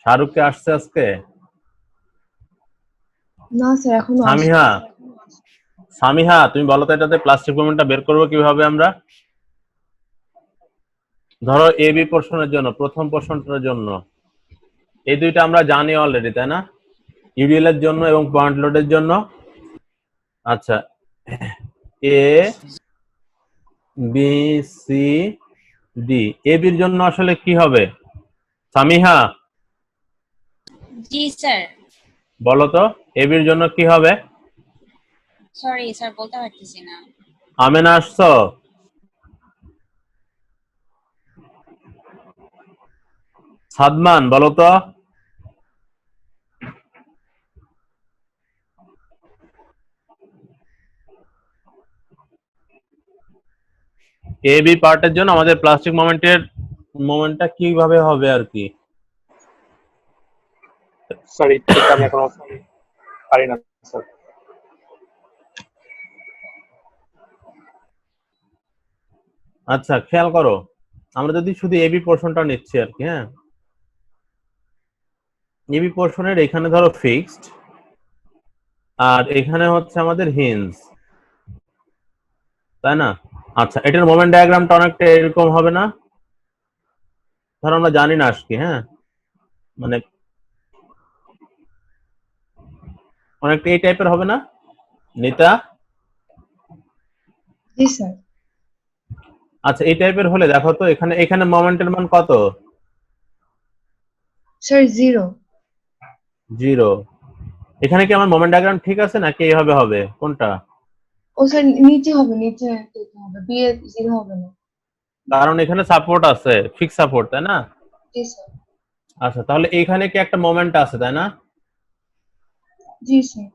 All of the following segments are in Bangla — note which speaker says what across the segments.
Speaker 1: শাহরুখ কে আসছে আজকে?
Speaker 2: না স্যার এখনো
Speaker 1: সামিহা, সামিহা তুমি বলো তো এটাতে প্লাস্টিক মোমেন্টটা বের করবো কিভাবে আমরা? ধরো এ বি পোর্শনের জন্য, প্রথম পোর্শনটার জন্য এই দুইটা আমরা জানি অলরেডি, তাই না? ইউডিএল এর জন্য এবং পয়েন্ট লোডের জন্য। আচ্ছা, এ বি সি ডি, এ বির জন্য আসলে কি হবে সামিহা?
Speaker 3: জি স্যার।
Speaker 1: বলো তো এ বির জন্য কি হবে?
Speaker 3: সরি স্যার বলতে পারতেছি না।
Speaker 1: আমেনা আসছো? সাদমান বলো তো। এ বি পার্টের জন্য আমাদের প্লাস্টিক মোমেন্টটা কিভাবে হবে আর কি?
Speaker 4: সরি ঠিক আমি এখনো পারি না স্যার।
Speaker 1: আচ্ছা খেয়াল করো, আমরা যদি শুধু এবি পোর্শনটা নিচ্ছি আর কি, হ্যাঁ, এবি পোর্শনের এখানে ধরো ফিক্সড আর এখানে হচ্ছে আমাদের হিঞ্জ, তাই না? আচ্ছা, এটার মোমেন্ট ডায়াগ্রামটা অনেকটা এরকম হবে না? ধরো আমরা জানি না আজকে, হ্যাঁ, মানে অনেকটা এই টাইপের হবে না নিতা?
Speaker 2: জি স্যার।
Speaker 1: আচ্ছা, এই টাইপের হলে দেখো তো এখানে এখানে মোমেন্টের মান কত?
Speaker 2: স্যার 0।
Speaker 1: 0। এখানে কি আমার মোমেন্ট ডায়াগ্রাম ঠিক আছে নাকি এইভাবে হবে, কোনটা?
Speaker 2: ও স্যার নিচে হবে, নিচে যেতে হবে, বি এ 0 হবে না।
Speaker 1: কারণ এখানে সাপোর্ট আছে, ফিক্স সাপোর্ট, তাই না?
Speaker 2: জি স্যার।
Speaker 1: আচ্ছা, তাহলে এইখানে কি একটা মোমেন্ট আছে, তাই না?
Speaker 2: জি স্যার।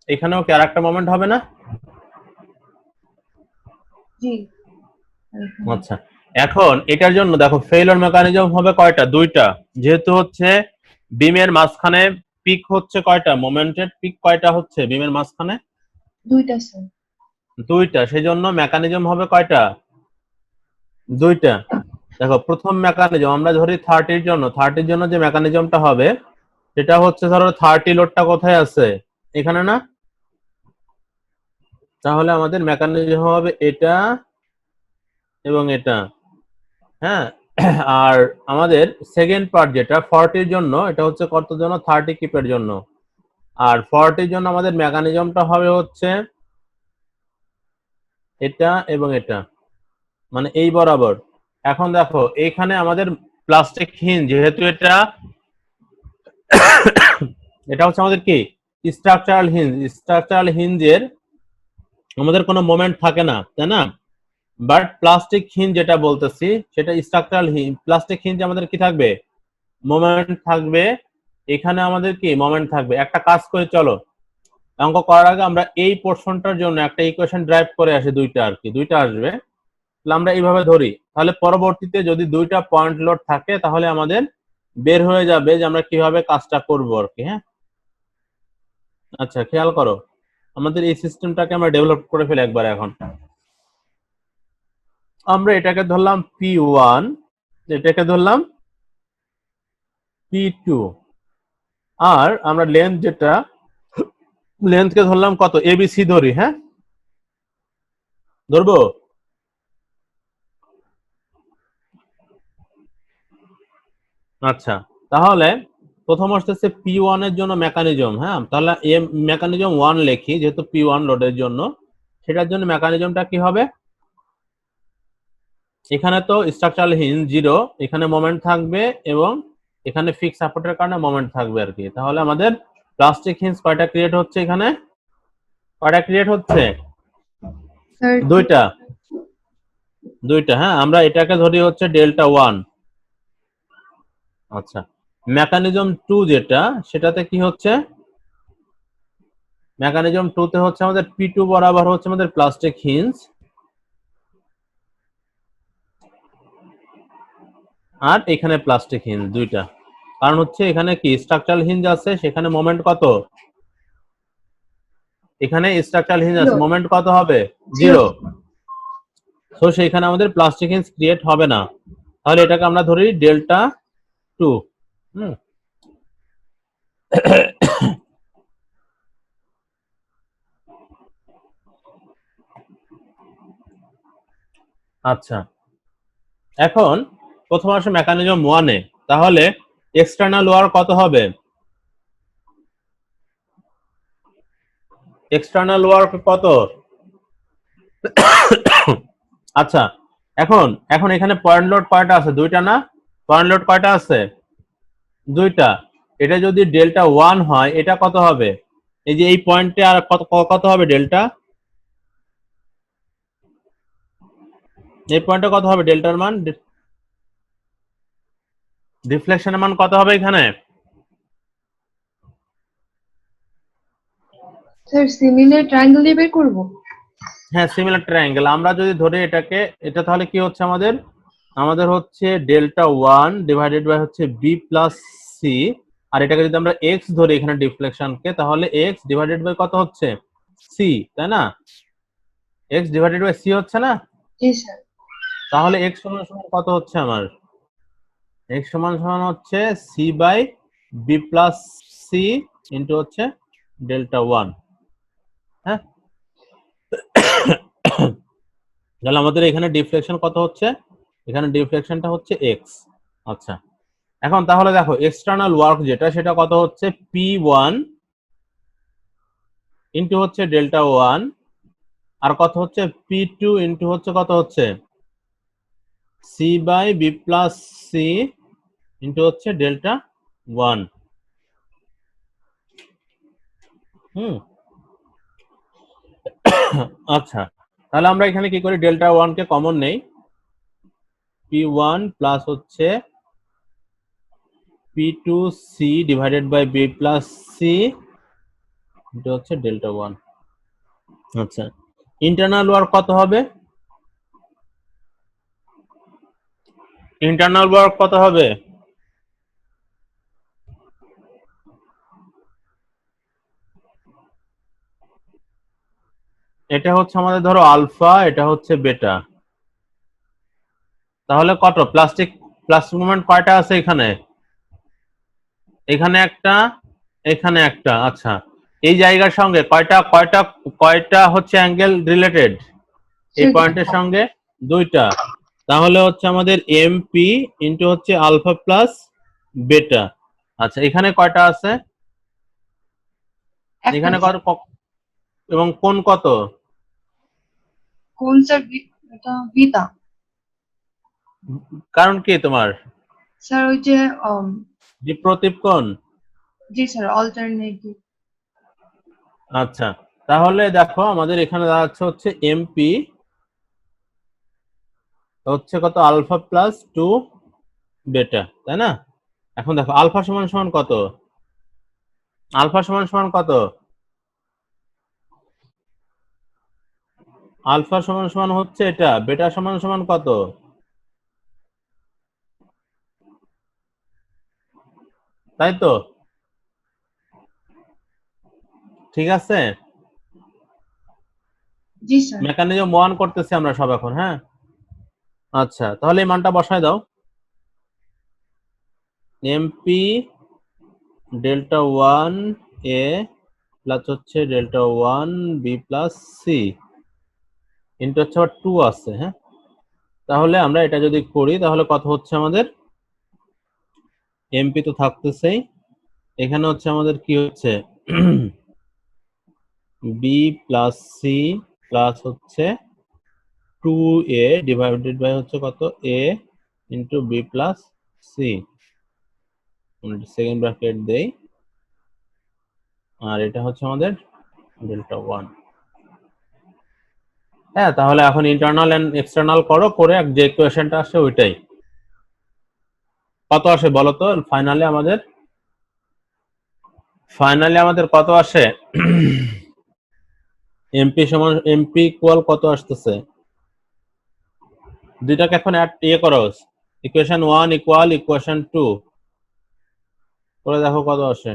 Speaker 1: এখানেও কি আর একটা মোমেন্ট হবে না?
Speaker 2: জি।
Speaker 1: আচ্ছা, এখন এটার জন্য দেখো ফেইলিওর মেকানিজম হবে কয়টা? দুইটা। যেহেতু হচ্ছে বিমের মাঝখানে পিক হচ্ছে কয়টা, মোমেন্টের পিক কয়টা হচ্ছে বিমের মাঝখানে?
Speaker 2: দুইটা স্যার।
Speaker 1: দুইটা, সেই জন্য মেকানিজম হবে কয়টা? দুইটা। দেখো প্রথম মেকানিজম আমরা ধরি 30-র জন্য যে মেকানিজমটা হবে সেটা হচ্ছে ধরো 30 লোডটা কোথায় আছে, এখানে না? তাহলে আমাদের মেকানিজম হবে এটা এবং এটা, হ্যাঁ। আর আমাদের সেকেন্ড পার্ট যেটা 40-র জন্য, এটা হচ্ছে কতর জন্য? 30 কিপের জন্য। আর 40-র জন্য আমাদের মেকানিজমটা হবে হচ্ছে এটা এবং এটা, মানে এই বরাবর। এখন দেখো এইখানে আমাদের প্লাস্টিক হিঞ্জ, যেহেতু এটা এটা হচ্ছে আমাদের কি স্ট্রাকচারাল হিঞ্জের আমাদের কোনো মোমেন্ট থাকে না, তাই না? বাট প্লাস্টিক হিঞ্জ যেটা বলতেছি সেটা স্ট্রাকচারাল হিঞ্জ, প্লাস্টিক হিঞ্জ আমাদের কি থাকবে? মোমেন্ট থাকবে। এখানে আমাদের কি মোমেন্ট থাকবে। একটা কাজ করে চলো, অঙ্ক করার আগে আমরা এই পোর্শনটার জন্য একটা ইকুয়েশন ড্রাইভ করে আসি, দুইটা আর কি, দুইটা আসবে। তাহলে আমরা এইভাবে ধরি, তাহলে পরবর্তীতে যদি দুইটা পয়েন্ট লোড থাকে তাহলে আমাদের বের হয়ে যাবে যে আমরা কিভাবে কাজটা করবো আর কি, হ্যাঁ। আচ্ছা খেয়াল করো, আমাদের এই সিস্টেমটাকে আমরা ডেভেলপ করে ফেলি একবার। এখন আমরা এটাকে ধরলাম P1, এটাকে ধরলাম P2, আর আমরা লেন্থকে ধরলাম কত? ABC ধরি, হ্যাঁ, ধরবো। আচ্ছা, তাহলে প্রথম আসতেছে P1 এর জন্য মেকানিজম, হ্যাঁ, তাহলে মেকানিজম 1 লিখি, যেহেতু P1 লোডের জন্য, সেটার জন্য মেকানিজমটা কি হবে? এখানে তো স্ট্রাকচারাল হিঞ্জ 0, এখানে মোমেন্ট থাকবে এবং এখানে ফিক্স সাপোর্টের কারণে মোমেন্ট থাকবে আর কি। তাহলে আমাদের প্লাস্টিক হিঞ্জ কয়টা ক্রিয়েট হচ্ছে? এখানে কয়টা ক্রিয়েট হচ্ছে? দুইটা। হ্যাঁ, আমরা এটাকে ধরি হচ্ছে ডেল্টা 1। আচ্ছা, মেকানিজম 2 যেটা, সেটাতে কি হচ্ছে? মেকানিজম 2 তে হচ্ছে আমাদের P2 বরাবর হচ্ছে আমাদের প্লাস্টিক হিঞ্জ, আর এখানে প্লাস্টিক হিঞ্জ দুইটা। কারণ হচ্ছে এখানে কি স্ট্রাকচারাল হিঞ্জ আছে, সেখানে মোমেন্ট কত? এখানে স্ট্রাকচারাল হিঞ্জ আছে, মোমেন্ট কত হবে? 0। তো সেখানে আমাদের প্লাস্টিক হিঞ্জ ক্রিয়েট হবে না। তাহলে এটাকে আমরা ধরি ডেল্টা 2। আচ্ছা, এখন প্রথম আসে মেকানিজম 1 এ, তাহলে এক্সটার্নাল ওয়ার্ক কত হবে? এক্সটার্নাল ওয়ার্ক কত? আচ্ছা, এখন এখন এখানে পয়েন্ট লোড কয়টা আছে? দুইটা না? পয়েন্ট লোড কয়টা আছে? দুইটা। এটা যদি ডেল্টা 1 হয়, এটা কত হবে? এই যে এই পয়েন্টে আর কত হবে ডেল্টা? এই পয়েন্টে কত হবে ডেল্টার মান? ডিফ্লেকশনের মান কত হবে এখানে?
Speaker 2: স্যার সিমিলার ট্রায়াঙ্গেল দিয়ে বের করবো?
Speaker 1: হ্যাঁ, সিমিলার ট্রায়াঙ্গেল। আমরা যদি ধরি এটাকে, এটা তাহলে কি হচ্ছে আমাদের? আমাদের হচ্ছে ডেল্টা 1 ডিভাইডেড বাই হচ্ছে বি প্লাস সি, আর এটাকে যদি আমরা এক্স ধরি এখানে ডিফ্লেকশনকে, তাহলে এক্স ডিভাইডেড বাই কত হচ্ছে? সি, তাই না? এক্স ডিভাইডেড বাই সি হচ্ছে না?
Speaker 2: জি স্যার।
Speaker 1: তাহলে এক্স সমান সমান কত হচ্ছে আমার? এক্স সমান সমান হচ্ছে C by B plus C into হচ্ছে ডেল্টা 1। হ্যাঁ, তাহলে আমাদের এখানে ডিফ্লেকশন কত হচ্ছে? এখানে ডিফ্লেকশনটা হচ্ছে এক্স। আচ্ছা, এখন তাহলে দেখো এক্সটার্নাল ওয়ার্ক যেটা, সেটা কত হচ্ছে? P1 ইন্টু হচ্ছে ডেল্টা 1, আর কত হচ্ছে? P2 ইন্টু হচ্ছে কত হচ্ছে? C by B plus C into হচ্ছে ডেল্টা 1। হুম, আচ্ছা, তাহলে আমরা এখানে কি করি? ডেল্টা 1 কে কমন নেই। P1 প্লাস হচ্ছে P2C divided by B plus C into হচ্ছে ডেল্টা 1। আচ্ছা, ইন্টারনাল ওয়ার্ক কত হবে? ইন্টারনাল ওয়ার্ক কত হবে? এটা হচ্ছে আমাদের ধরো আলফা, এটা হচ্ছে বেটা। তাহলে কত প্লাস্টিক মুভমেন্ট কয়টা আছে এখানে? এখানে একটা, এখানে একটা। আচ্ছা, এই জায়গার সঙ্গে কয়টা কয়টা কয়টা হচ্ছে অ্যাঙ্গেল রিলেটেড? এই পয়েন্টের সঙ্গে দুইটা। তাহলে হচ্ছে আমাদের এমপি ইন্টু হচ্ছে আলফা প্লাস বেটা। আচ্ছা, এখানে কয়টা আছে? এখানে কত এবং কোন কত?
Speaker 2: কোন স্যার? এটা বিটা।
Speaker 1: কারণ কি তোমার?
Speaker 2: স্যার ওই যে
Speaker 1: বিপ্রতীপ কোণ।
Speaker 2: জি স্যার, অল্টারনেটিভ।
Speaker 1: আচ্ছা, তাহলে দেখো আমাদের এখানে দাঁড়াচ্ছে হচ্ছে এমপি হচ্ছে কত? আলফা প্লাস 2 বেটা, তাই না? এখন দেখো আলফা সমান সমান কত? আলফা সমান সমান কত? আলফা সমান সমান হচ্ছে এটা, বেটা সমান সমান কত? তাই তো? ঠিক আছে,
Speaker 2: জি স্যার।
Speaker 1: মেকানিজম 1 করতেছি আমরা সব এখন। হ্যাঁ, আচ্ছা, তাহলে এই মানটা বসায় দাও। এমপি ডেল্টা 1 এ প্লাস হচ্ছে delta 1 B plus C into হচ্ছে আবার 2 আছে। হ্যাঁ, তাহলে আমরা এটা যদি করি তাহলে কত হচ্ছে আমাদের? এমপি তো থাকতেছেই, এখানে হচ্ছে আমাদের কি হচ্ছে? বি প্লাস সি প্লাস হচ্ছে 2a ডিভাইডেড বাই হচ্ছে কত? A into B plus C. Second bracket দেই, আর এটা হচ্ছে আমাদের ডেল্টা 1। হ্যাঁ, তাহলে এখন ইন্টারনাল এন্ড এক্সটার্নাল করো, করে যে ইকুয়েশনটা আসে ওইটাই। কত আসে বলো তো ফাইনালি আমাদের কত আসে? এমপি সমান এমপি ইকুয়াল কত আসতেছে? দুইটাকে এখন ইয়ে করো, ইকুয়েশন 1 ইকুয়াল ইকুয়েশন 2 করে দেখো কত আসে।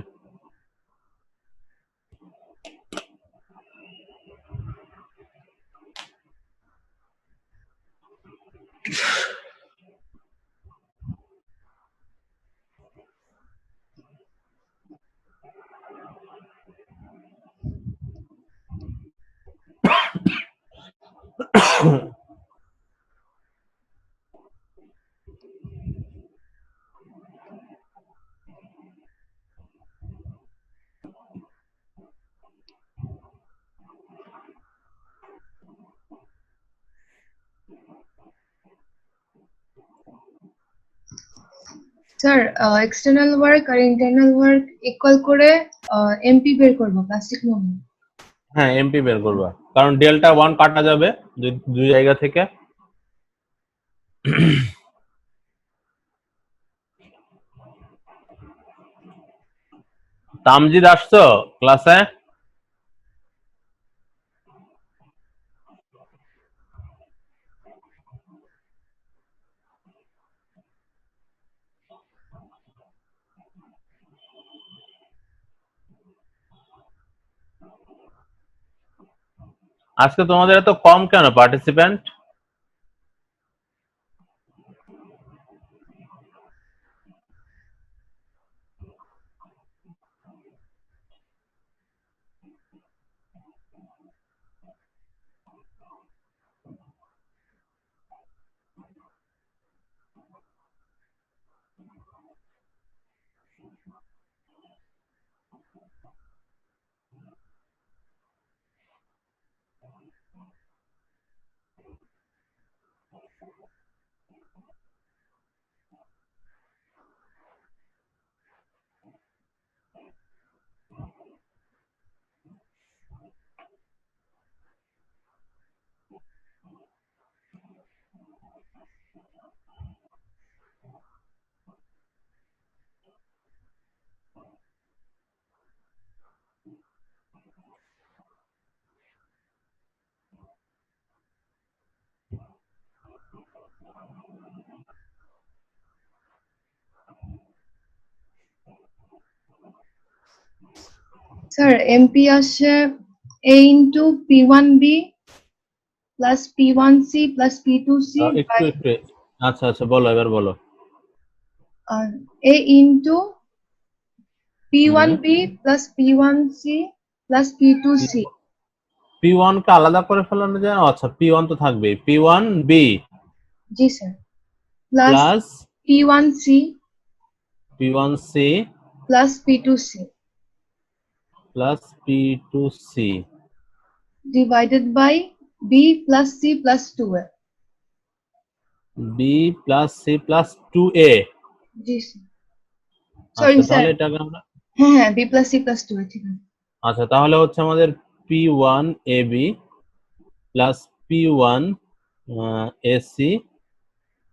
Speaker 2: স্যার এক্সটার্নাল ওয়ার্ক আর ইন্টারনাল ওয়ার্ক ইকুয়াল করে এমপি বের করবো প্লাস্টিক মোমেন্ট।
Speaker 1: হ্যাঁ এমপি বের করবা, কারণ ডেল্টা 1 কাটা যাবে দুই জায়গা থেকে। তামজিদ আসছো ক্লাসে? আজকে তোমাদের এত কম কেন পার্টিসিপেন্ট?
Speaker 2: স্যার এমপি আসে এ into P1B plus P1C plus P2C
Speaker 1: একটু একটু আচ্ছা আচ্ছা বলো, এবার বলো।
Speaker 2: আর A into P1B plus P1C plus P2C।
Speaker 1: P1 কে আলাদা করে ফেলানো যায় না? আচ্ছা P1 তো থাকবেই, P1B
Speaker 2: জি sir plus
Speaker 1: plus
Speaker 2: P1C
Speaker 1: P1C
Speaker 2: plus P2C
Speaker 1: plus P2C
Speaker 2: divided by B plus C plus 2A।
Speaker 1: B plus C plus 2A।
Speaker 2: জি স্যার সরি
Speaker 1: আচ্ছা
Speaker 2: স্যার,
Speaker 1: তাহলে এটাকে আমরা,
Speaker 2: হ্যাঁ হ্যাঁ B plus C plus 2A ঠিক আছে।
Speaker 1: আচ্ছা তাহলে হচ্ছে আমাদের P1AB প্লাস P1AC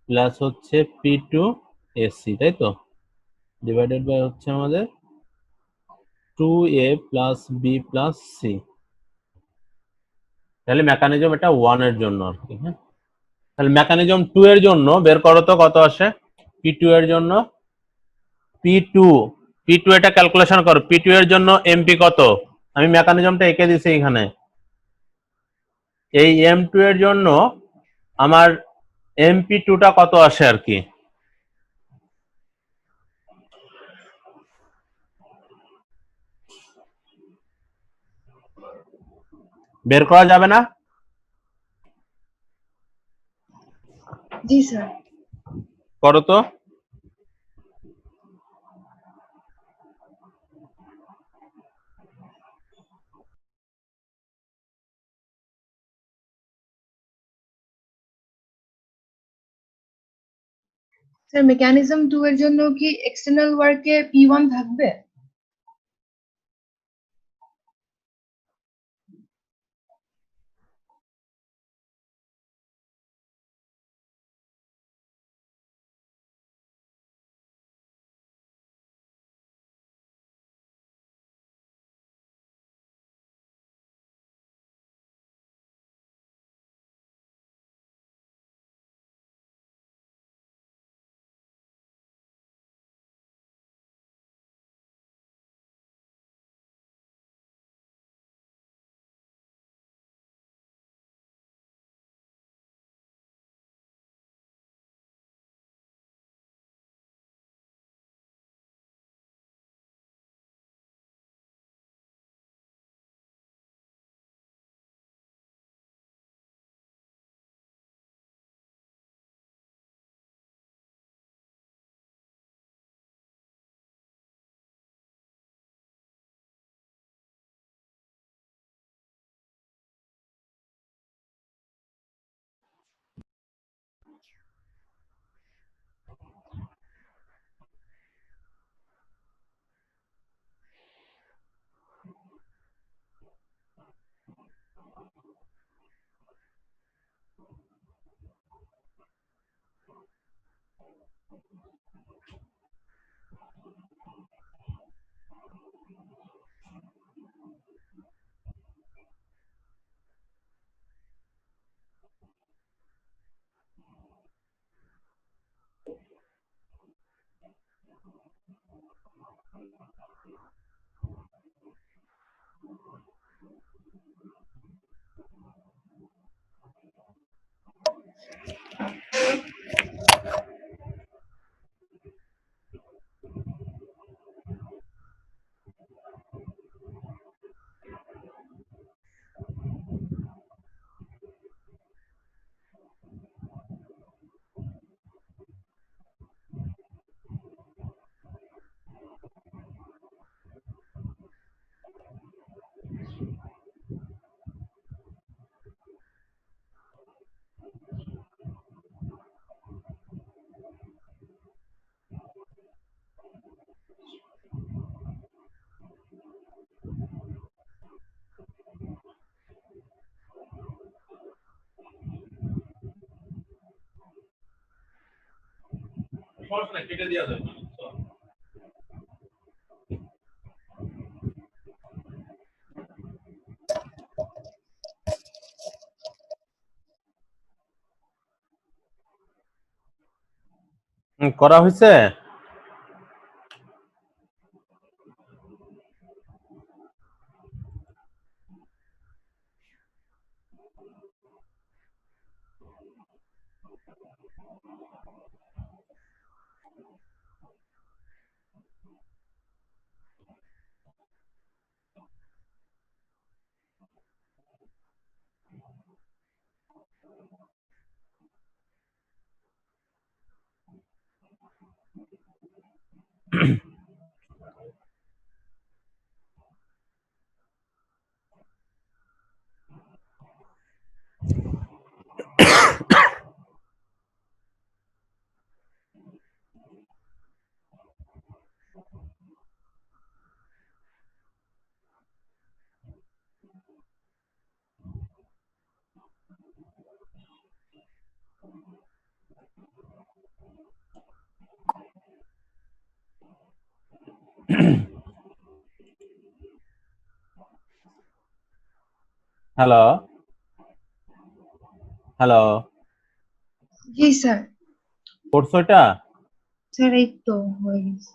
Speaker 1: প্লাস হচ্ছে P2AC, তাই তো? ডিভাইডেড বাই হচ্ছে আমাদের 2A plus B plus C। তাহলে মেকানিজম এটা 1 এর জন্য আর কি। হ্যাঁ, তাহলে মেকানিজম 2 এর জন্য বের করো তো কত আসে। P2 এর জন্য P2 P2 এটা ক্যালকুলেশন করো। P2 এর জন্য এমপি কত? আমি মেকানিজমটা এঁকে দিছি এখানে। এই M2 এর জন্য আমার MP2 টা কত আসে আর কি। বের করা যাবে না?
Speaker 2: জি স্যার
Speaker 1: করো তো।
Speaker 2: স্যার মেকানিজম 2 এর জন্য কি এক্সটার্নাল ওয়ার্কে P1 থাকবে?
Speaker 1: করা হয়েছে? হ্যালো হ্যালো,
Speaker 2: জি স্যার।
Speaker 1: পড়ছো এটা?
Speaker 2: স্যার এই তো হয়ে গেছে।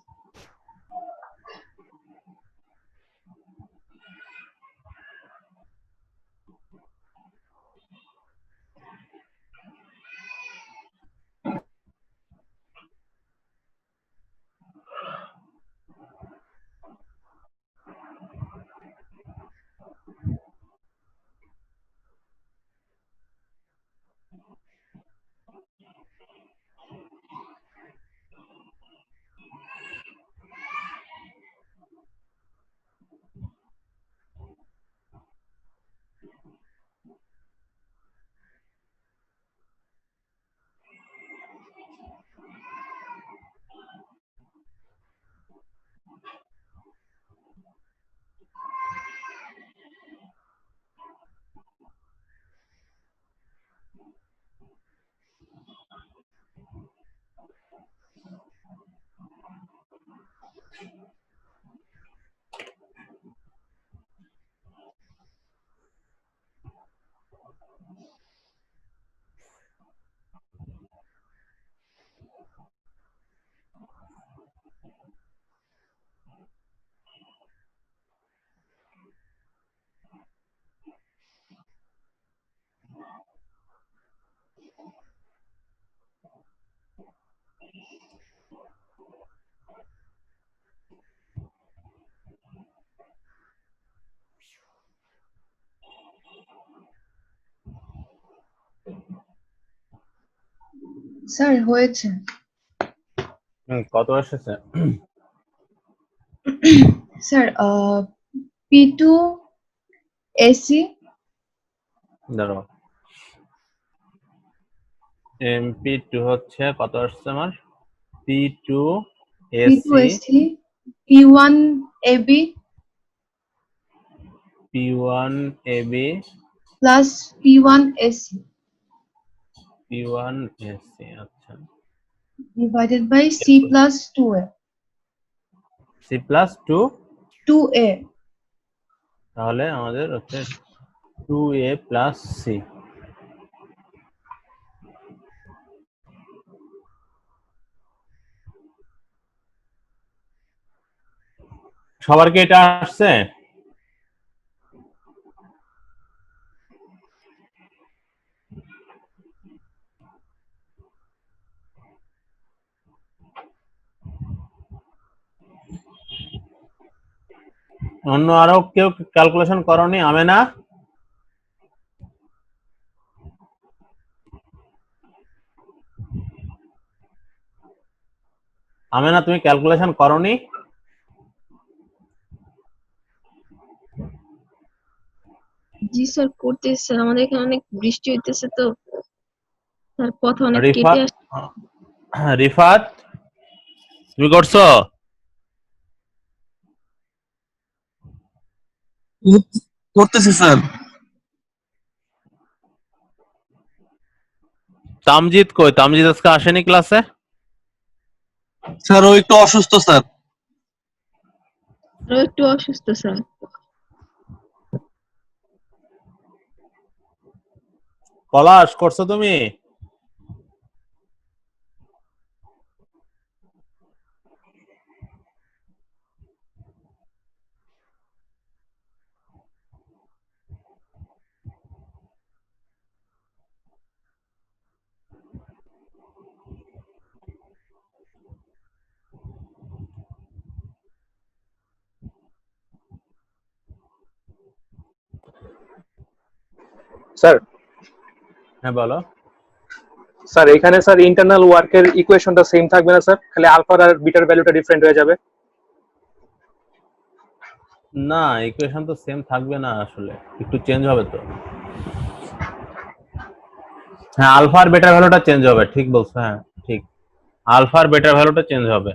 Speaker 2: স্যার হয়েছে।
Speaker 1: কত এসেছে?
Speaker 2: স্যার P2 AC
Speaker 1: ধরো MP2 হচ্ছে কত আসছে আমার? P2 AC
Speaker 2: P1 AB
Speaker 1: P1 AB
Speaker 2: plus P1 AC।
Speaker 1: P1 AC, আচ্ছা
Speaker 2: divided by C plus 2A.
Speaker 1: C plus
Speaker 2: 2A.
Speaker 1: তাহলে আমাদের হচ্ছে 2A plus C। সবার কি এটা আসছে? অন্য আরো কেউ ক্যালকুলেশন করনি? আমেনা, আমেনা তুমি ক্যালকুলেশন করনি?
Speaker 5: জি স্যার করতেছে, আমাদের এখানে অনেক বৃষ্টি হইতেছে তো স্যার, কথা অনেক কেটে
Speaker 1: রিফাত,
Speaker 5: আসছে।
Speaker 1: রিফাত তুমি করছো?
Speaker 6: করতেছি স্যার।
Speaker 1: তামজিদ কই? তামজিদ আজকে আসেনি ক্লাসে?
Speaker 6: স্যার ও একটু অসুস্থ স্যার।
Speaker 5: আরো একটু অসুস্থ স্যার।
Speaker 1: পলাশ করছো তুমি?
Speaker 4: স্যার
Speaker 1: হ্যাঁ বলো।
Speaker 4: স্যার এখানে স্যার ইন্টারনাল ওয়ার্কের ইকুয়েশনটা সেম থাকবে না স্যার, খালি আলফা আর বিটার ভ্যালুটা ডিফারেন্ট হয়ে যাবে।
Speaker 1: না, ইকুয়েশন তো সেম থাকবে না, আসলে একটু চেঞ্জ হবে তো। হ্যাঁ, আলফা আর বেটার ভ্যালুটা চেঞ্জ হবে, ঠিক বলছো। হ্যাঁ ঠিক, আলফা আর বেটার ভ্যালুটা চেঞ্জ হবে।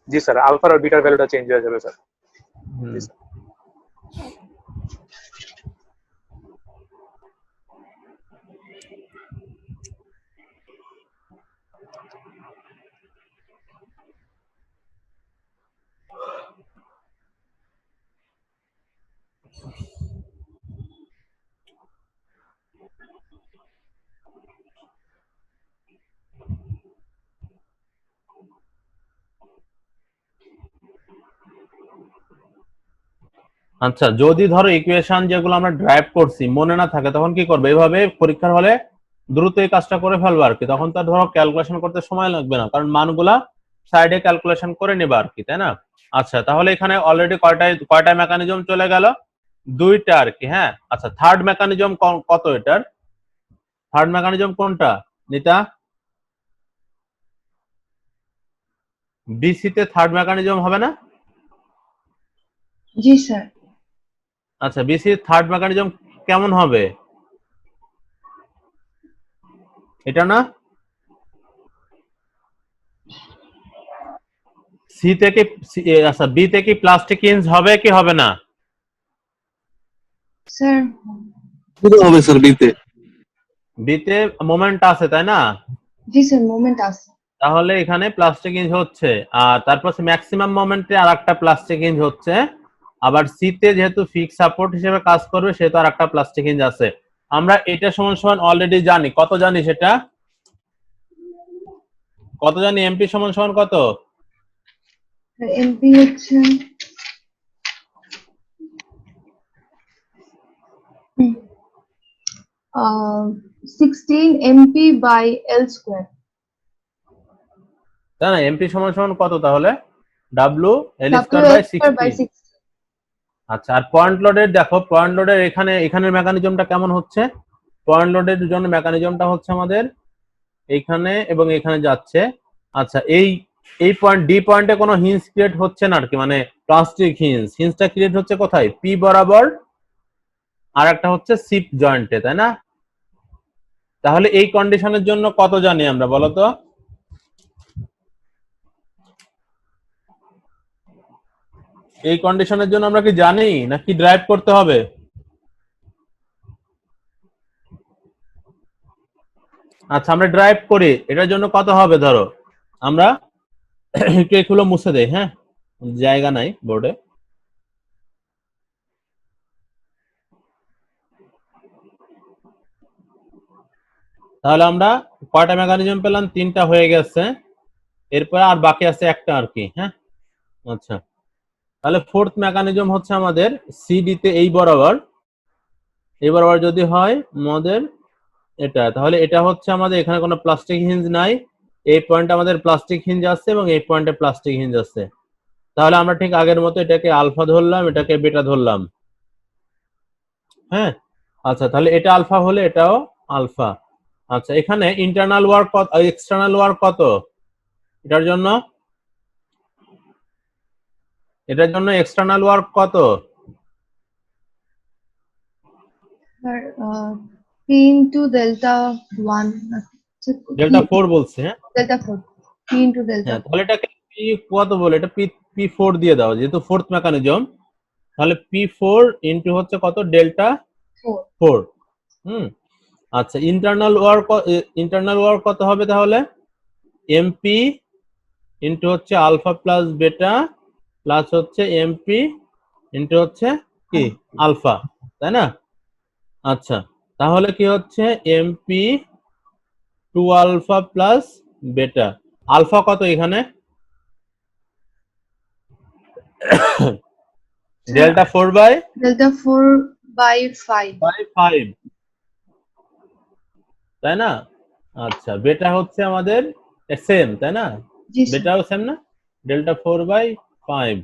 Speaker 4: জি স্যার, আলফা আর বিটার ভ্যালুটা চেঞ্জ হয়ে যাবে স্যার।
Speaker 1: হুম।
Speaker 4: জি স্যার।
Speaker 1: আচ্ছা, যদি ধরো ইকুয়েশন যেগুলো আমরা ড্রাইভ করছি মনে না থাকে, তখন কি করবে? এইভাবে পরীক্ষার হলে দ্রুত এই কাজটা করে ফেলবো আর কি। তখন তো ধরো ক্যালকুলেশন করতে সময় লাগবে না, কারণ মানগুলা সাইডে ক্যালকুলেশন করে নেবা আর কি, তাই না? আচ্ছা, তাহলে এখানে অলরেডি কয়টা মেকানিজম চলে গেল? দুইটা আর কি। হ্যাঁ, আচ্ছা, থার্ড মেকানিজম কত এটার? থার্ড মেকানিজম কোনটা নিতা? বিসি তে থার্ড মেকানিজম হবে না?
Speaker 2: জি স্যার।
Speaker 1: আচ্ছা, বিসি থার্ড মেকানিজম কেমন হবে? এটা না? সি থেকে আচ্ছা, বি থেকে প্লাস্টিক ইঞ্জ হবে কি হবে না?
Speaker 2: স্যার
Speaker 6: হবে স্যার বিতে।
Speaker 1: বিতে মোমেন্ট আছে, তাই না?
Speaker 2: জি স্যার, মোমেন্ট আছে।
Speaker 1: তাহলে এখানে প্লাস্টিক ইঞ্জ হচ্ছে, আর তারপর ম্যাক্সিমাম মোমেন্টে আর একটা প্লাস্টিক ইঞ্জ হচ্ছে। আবার সিতে যেহেতু ফিক্স সাপোর্ট হিসেবে কাজ করবে, সেহেতু আর একটা প্লাস্টিক ইঞ্জ আছে। আমরা এটা সমান সমান অলরেডি জানি, কত জানি সেটা? কত জানি? এমপি সমান সমান কত?
Speaker 2: এমপি হচ্ছে 16 এমপি বাই এল স্কোয়ার।
Speaker 1: তাই না? এমপি সমান সমান কত তাহলে? W L square
Speaker 2: W
Speaker 1: by
Speaker 2: L square by
Speaker 1: 16।
Speaker 2: 16।
Speaker 1: আচ্ছা, আর পয়েন্ট লোডের দেখো, পয়েন্ট লোডের এখানের মেকানিজমটা কেমন হচ্ছে? পয়েন্ট লোডের জন্য মেকানিজমটা হচ্ছে আমাদের এইখানে এবং এখানে যাচ্ছে। আচ্ছা, এই পয়েন্ট ডি পয়েন্টে কোনো হিঞ্জ ক্রিয়েট হচ্ছে না আর কি, মানে প্লাস্টিক হিঞ্জটা ক্রিয়েট হচ্ছে কোথায়? পি বরাবর, আর একটা হচ্ছে সিপ জয়েন্টে, তাই না? তাহলে এই কন্ডিশনের জন্য কত জানি আমরা, বলো তো? এই কন্ডিশনের জন্য আমরা কি জানি নাকি ড্রাইভ করতে হবে? আচ্ছা, আমরা ড্রাইভ করি, এটার জন্য কত হবে ধরো? আমরা একটু এগুলো মুছে দেই, হ্যাঁ, জায়গা নাই বোর্ডে। তাহলে আমরা কয়টা মেকানিজম পেলাম? 3টা হয়ে গেছে, এরপরে আর বাকি আছে একটা আর কি। হ্যাঁ, আচ্ছা, তাহলে ফোর্থ মেকানিজম হচ্ছে আমাদের সিডি তে এই বরাবর যদি হয় আমাদের এটা, তাহলে এটা হচ্ছে আমাদের এখানে কোনো প্লাস্টিক হিঞ্জ নাই, এই পয়েন্টে আমাদের প্লাস্টিক হিঞ্জ আছে এবং এই পয়েন্টে প্লাস্টিক হিঞ্জ আছে। তাহলে আমরা ঠিক আগের মতো এটাকে আলফা ধরলাম, এটাকে বেটা ধরলাম। হ্যাঁ, আচ্ছা, তাহলে এটা আলফা হলে এটাও আলফা। আচ্ছা, এখানে ইন্টারনাল ওয়ার্ক কত, এক্সটার্নাল ওয়ার্ক কত এটার জন্য? এক্সটার্নাল ওয়ার্ক কত?
Speaker 2: Sir P into delta 1
Speaker 1: delta 4 বলছে, হ্যাঁ
Speaker 2: delta 4 P into delta
Speaker 1: হ্যাঁ, তাহলে এটাকে পি কত বলে, এটা পি 4 দিয়ে দাও, যেহেতু ফোর্থ মেকানিজম। তাহলে P4 ইনটু হচ্ছে কত? ডেল্টা
Speaker 2: 4
Speaker 1: 4। হুম, আচ্ছা, ইন্টারনাল ওয়ার্ক কত হবে তাহলে? এমপি ইনটু হচ্ছে আলফা প্লাস বেটা প্লাস হচ্ছে এমপি ইনটু হচ্ছে কি আলফা, তাই না? আচ্ছা, তাহলে কি হচ্ছে MP 2 alpha plus beta. Alpha কত এখানে? ডেল্টা 4 বাই
Speaker 2: delta 4 by 5
Speaker 1: 5, তাই না? আচ্ছা, বেটা হচ্ছে আমাদের সেম, তাই না?
Speaker 2: জি স্যার
Speaker 1: বেটাও সেম না, ডেল্টা 4 বাই 5।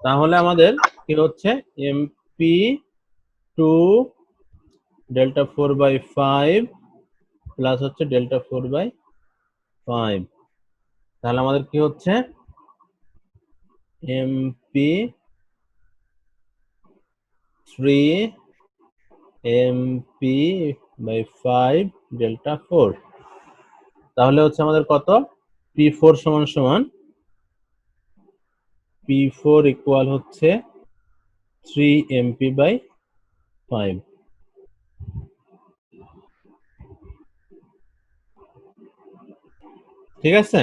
Speaker 1: তাহলে আমাদের কি হচ্ছে এমপি 2 ডেল্টা 4 বাই 5 প্লাস হচ্ছে ডেল্টা 4 বাই 5। তাহলে আমাদের কি হচ্ছে এমপি 3 এমপি বাই 5 ডেল্টা 4। তাহলে হচ্ছে আমাদের কত? P4 সমান সমান P4 ইকুয়াল হচ্ছে 3 এমপি বাই 5। ঠিক আছে?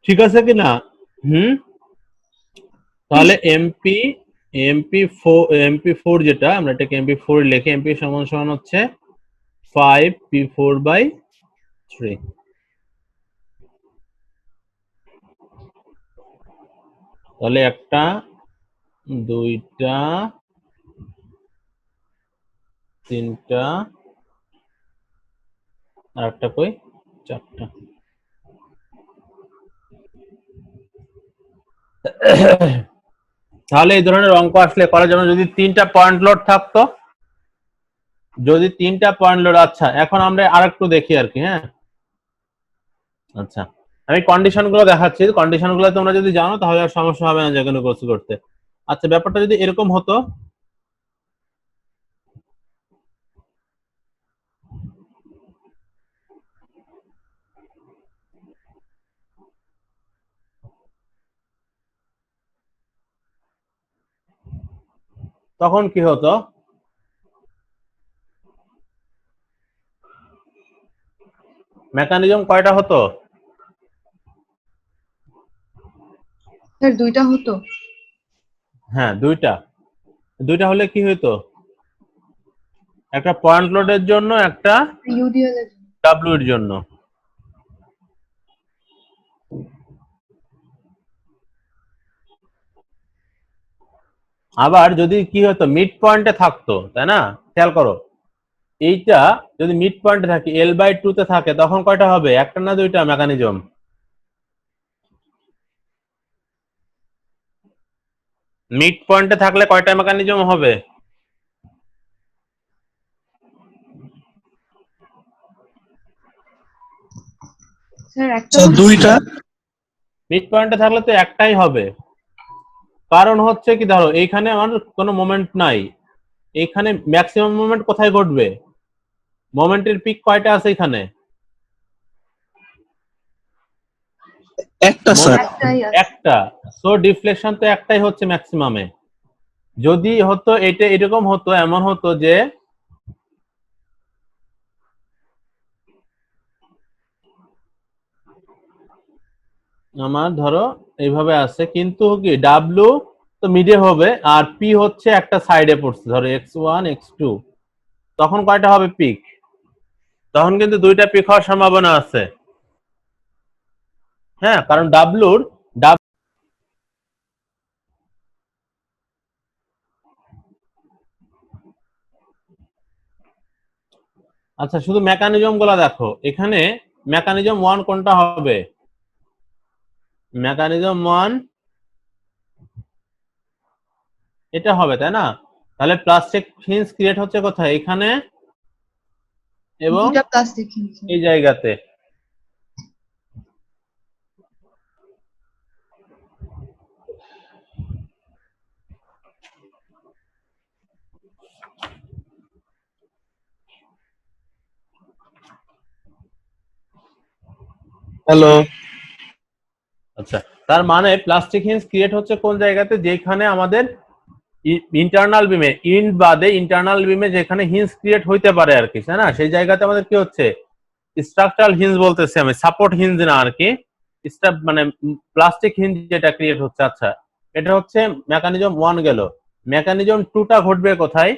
Speaker 1: ঠিক আছে কি না? হুম, তাহলে এমপি 4 যেটা, আমরা এটাকে এমপি 4 লিখে এমপি সমান সমান হচ্ছে 5p4/3। তাহলে একটা, দুইটা, তিনটা, আর একটা কই, চারটা। তাহলে এই ধরনের অঙ্ক আসলে করার জন্য যদি 3টা পয়েন্ট লোড থাকতো, আচ্ছা, এখন আমরা আরেকটু দেখি আর কি। হ্যাঁ, আচ্ছা, আমি কন্ডিশন গুলো দেখাচ্ছি, কন্ডিশন গুলো তোমরা যদি জানো তাহলে আর সমস্যা হবে না যে কোনো কোর্স করতে। আচ্ছা, ব্যাপারটা যদি এরকম হতো, তখন কি হতো? মেকানিজম কয়টা হতো?
Speaker 2: স্যার দুইটা হতো
Speaker 1: হ্যাঁ, দুইটা হলে কি হতো? একটা পয়েন্ট লোডের জন্য, একটা
Speaker 2: UDL এর জন্য।
Speaker 1: ডাব্লিউ এর জন্য। আবার যদি কি হতো, মিড পয়েন্টে থাকতো, তাই না? খেয়াল করো, এইটা যদি মিড পয়েন্টে থাকে, L/2 তে থাকে, তখন কয়টা হবে? একটা না দুইটা মেকানিজম? মিড পয়েন্টে থাকলে কয়টা মেকানিজম হবে?
Speaker 2: স্যার একটা
Speaker 6: স্যার
Speaker 2: হতো।
Speaker 6: দুইটা।
Speaker 1: মিড পয়েন্টে থাকলে তো একটাই হবে, কারণ হচ্ছে কি ধরো এইখানে আমার কোনো মোমেন্ট নাই, এইখানে ম্যাক্সিমাম মোমেন্ট কোথায় ঘটবে, মোমেন্টের পিক কয়টা আছে এখানে,
Speaker 6: একটা স্যার।
Speaker 2: একটাই আছে।
Speaker 1: একটা। সো ডিফ্লেকশন তো একটাই হচ্ছে ম্যাক্সিমামে। যদি হতো এটা এরকম হতো, এমন হতো যে আমার ধরো এইভাবে আছে, কিন্তু কি ডাব্লিউ তো মিডে হবে আর পি হচ্ছে একটা সাইডে পড়ছে, ধরো x1 x2, তখন কয়টা হবে পিক? তখন কিন্তু দুইটা পিক হওয়ার সম্ভাবনা আছে। হ্যাঁ, কারণ ডাব্লুর আচ্ছা শুধু মেকানিজম গুলা দেখো, এখানে মেকানিজম 1 কোনটা হবে? মেকানিজম 1 এটা হবে, তাই না? তাহলে প্লাস্টিক ফিন্স ক্রিয়েট হচ্ছে কোথায়? এখানে এবং
Speaker 2: দুইটা প্লাস্টিক হিঞ্জ।
Speaker 1: এই জায়গাতে।
Speaker 6: হ্যালো।
Speaker 1: আচ্ছা, তার মানে প্লাস্টিক হিন্স ক্রিয়েট হচ্ছে কোন জায়গাতে? যেখানে আমাদের ইন্টারনাল বিমে, ইন্ড বাদে ইন্টারনাল বিমে যেখানে হিন্স ক্রিয়েট হইতে পারে আর কি, তাই না? সেই জায়গাতে আমাদের কি হচ্ছে, স্ট্রাকচারাল হিন্স বলতেছি আমি, সাপোর্ট হিন্স না আর কি, মানে প্লাস্টিক হিন্স যেটা ক্রিয়েট হচ্ছে। আচ্ছা, এটা হচ্ছে মেকানিজম 1 গেল। মেকানিজম 2টা ঘটবে কোথায়?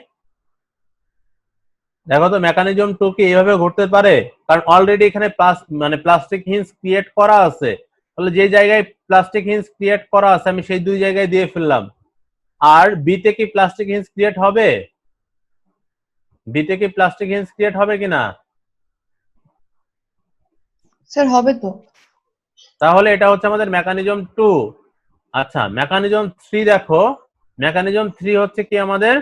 Speaker 1: দেখো তো মেকানিজম 2 কি এইভাবে ঘটতে পারে? কারণ অলরেডি এখানে মানে প্লাস্টিক হিন্স ক্রিয়েট করা আছে, তাহলে যে জায়গায় প্লাস্টিক হিন্স ক্রিয়েট করা আছে আমি সেই দুই জায়গায় দিয়ে ফেললাম। আর বিতে কি প্লাস্টিক হিন্স ক্রিয়েট হবে? বিতে কি প্লাস্টিক হিন্স ক্রিয়েট হবে কিনা?
Speaker 2: স্যার হবে তো।
Speaker 1: তাহলে এটা হচ্ছে আমাদের মেকানিজম 2। আচ্ছা, মেকানিজম 3 দেখো, মেকানিজম 3 হচ্ছে কি আমাদের,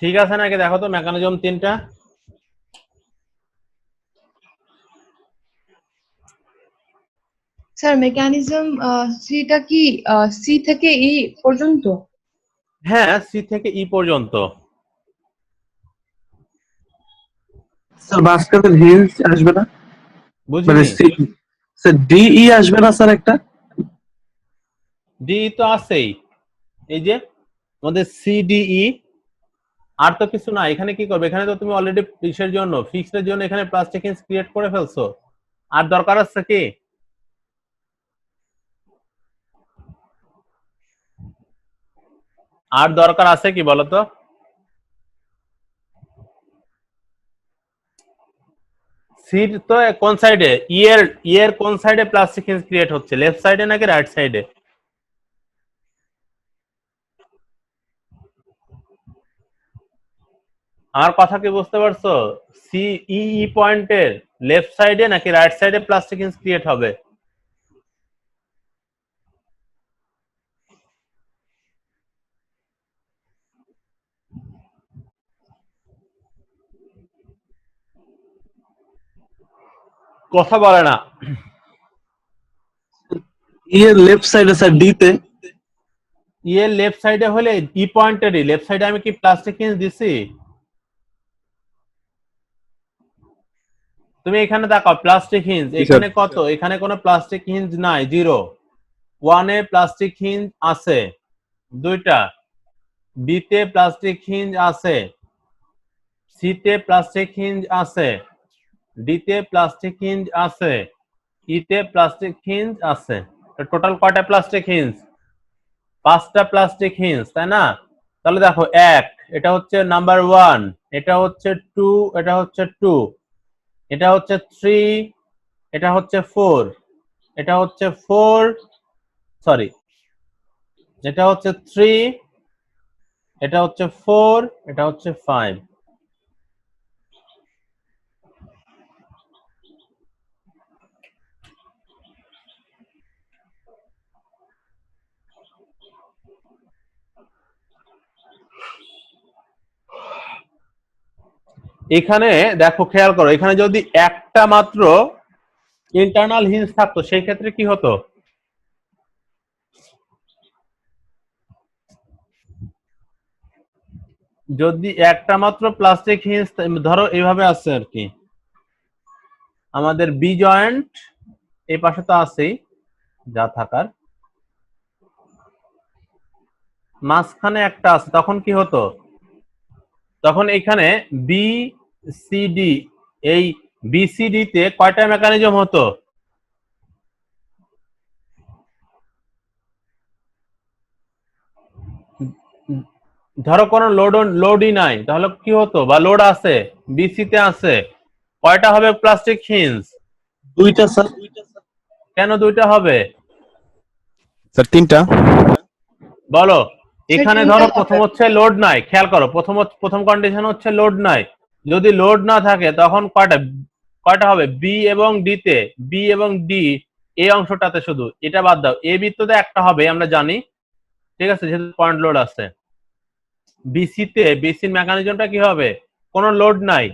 Speaker 1: ঠিক আছে নাকি? দেখো তো মেকানিজম 3টা।
Speaker 2: স্যার মেকানিজম সিটা কি সি থেকে ই পর্যন্ত?
Speaker 1: হ্যাঁ, সি থেকে ই পর্যন্ত।
Speaker 6: স্যার বাস্কেটের হিলস আসবে না, মানে
Speaker 1: বুঝিনি।
Speaker 6: স্যার ডিই আসবে না স্যার একটা?
Speaker 1: ডি তো আছেই, এই যে আমাদের সিডিই, আর তো কিছু না। এখানে কি করবে? এখানে তো তুমি অলরেডি ফিক্সের জন্য, ফিক্সের জন্য এখানে প্লাস্টিক হিন্স ক্রিয়েট করে ফেলছো। আর দরকার আছে কি? আর দরকার আছে কি বলতো? সিট তো কোন সাইডে, ইয়ের কোন সাইডে প্লাস্টিক হিন্স ক্রিয়েট হচ্ছে? লেফট সাইডে নাকি রাইট সাইডে? আমার কথা কি বুঝতে পারছো? সি ই পয়েন্টের লেফট সাইডে নাকি রাইট সাইডে প্লাস্টিক হিন্স ক্রিয়েট হবে? কথা বলে না।
Speaker 6: ই এর লেফট সাইডে স্যার, ডি তে।
Speaker 1: ইয়ের লেফট সাইডে হলে ই পয়েন্টেরই লেফট সাইডে আমি কি প্লাস্টিক হিন্স দিছি? তুমি এখানে দেখো প্লাস্টিক হিন্স এখানে কত, এখানে কোনো প্লাস্টিক হিন্স নাই, 0। 1 এ প্লাস্টিক হিন্স আছে 2টা, বি তে প্লাস্টিক হিন্স আছে, সি তে প্লাস্টিক হিন্স আছে, ডি তে প্লাস্টিক হিন্স আছে, ই তে প্লাস্টিক হিন্স আছে। টোটাল কয়টা প্লাস্টিক হিন্স? 5টা প্লাস্টিক হিন্স, তাই না? তাহলে দেখো 1, এটা হচ্ছে নাম্বার 1, এটা হচ্ছে 2, এটা হচ্ছে 2, এটা হচ্ছে 3, এটা হচ্ছে 4, এটা হচ্ছে 4, সরি, এটা হচ্ছে 3, এটা হচ্ছে 4, এটা হচ্ছে 5। এখানে দেখো খেয়াল করো, এখানে যদি একটা মাত্র ইন্টারনাল হিঞ্জ থাকতো সেই ক্ষেত্রে কি হতো? যদি একটা মাত্র প্লাস্টিক হিঞ্জ, ধরো এইভাবে আছে আর কি, আমাদের বি জয়েন্ট এই পাশে তো আছেই যা থাকার, মাঝখানে একটা আছে, তখন কি হতো? তখন এখানে বি সি ডি, এই বিসিডি তে কয়টা মেকানিজম হতো? ধরো কোনো লোডই নাই, তাহলে কি হতো? বা লোড আছে, বিসি তে আছে, কয়টা হবে প্লাস্টিক হিঞ্জ?
Speaker 6: দুইটা স্যার।
Speaker 1: কেন দুইটা হবে?
Speaker 7: স্যার 3টা।
Speaker 1: বলো। এখানে
Speaker 2: তিনটা
Speaker 1: ধরো
Speaker 2: হবে।
Speaker 1: প্রথম হচ্ছে লোড নাই, খেয়াল করো, প্রথম কন্ডিশন হচ্ছে লোড নাই। যদি লোড না থাকে তখন কয়টা কয়টা হবে? বি এবং ডি তে, বি এবং ডি এই অংশটাতে, শুধু এটা বাদ দাও, এ বৃত্ততে একটা হবে আমরা জানি, ঠিক আছে, যেহেতু পয়েন্ট লোড আছে। বিসি তে, বিসির মেকানিজমটা কি হবে? কোনো লোড নাই,